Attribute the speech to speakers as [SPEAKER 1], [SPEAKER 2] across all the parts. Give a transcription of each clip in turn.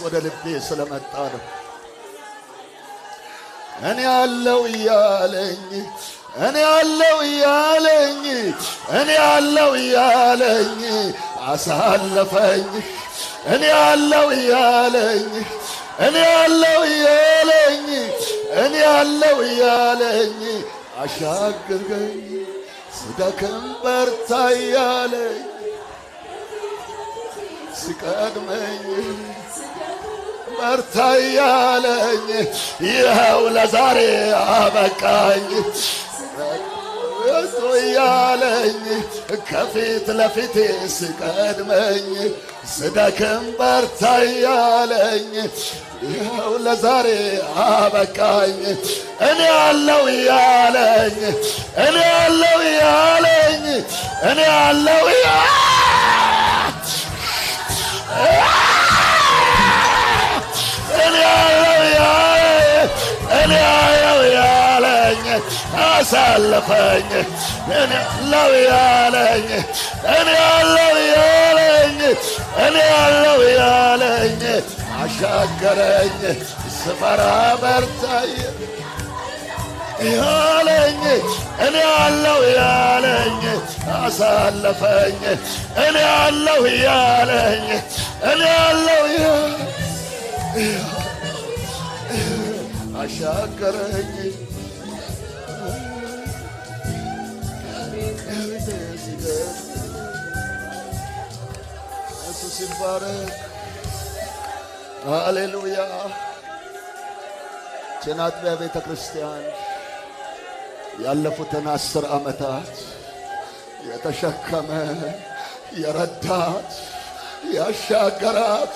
[SPEAKER 1] ወደ ልቤ ስለመጣ ነው። እኔ አለው እያለኝ እኔ አለው እያለኝ እኔ አለው እያለኝ አሳለፈኝ። እኔ አለው እያለኝ እኔ አለው እያለኝ እኔ አለው እያለኝ አሻገረኝ። ስደክም በርታ እያለኝ ሲቀድመኝ በርታ እያለኝ ይኸው ለዛሬ አበቃኝ። በርታ እያለኝ ከፊት ለፊቴ ሲቀድመኝ ስደክም በርታ እያለኝ ይኸው ለዛሬ አበቃኝ። እኔ አለው እያለኝ እኔ አለው እያለኝ እኔ አለው እኔ አለው ያለኝ አሳለፈኝ። እኔ አለው ያለኝ እኔ አለው ያለኝ እኔ አለው ያለኝ አሻገረኝ። ስፈራ በርታ ያለኝ እኔ አለው ያለኝ አሳለፈኝ። እኔ አለው ያለኝ እኔ አለው አሻገረኝ። ኢየሱስ ይባረክ። ሃሌሉያ። አጥቢያ ቤተ ክርስቲያን ያለፉትን 10 ዓመታት የተሸከመ የረዳት ያሻገራት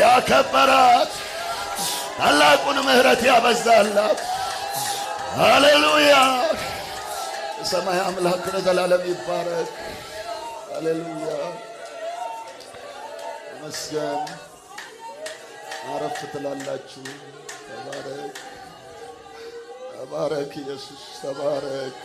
[SPEAKER 1] ያከበራት ታላቁን ምሕረት ያበዛላት ሃሌሉያ። ሰማይ አምላክ ለዘላለም ይባረክ። ሃሌሉያ መስገን አረፍ ትላላችሁ። ተባረክ ተባረክ ኢየሱስ ተባረክ።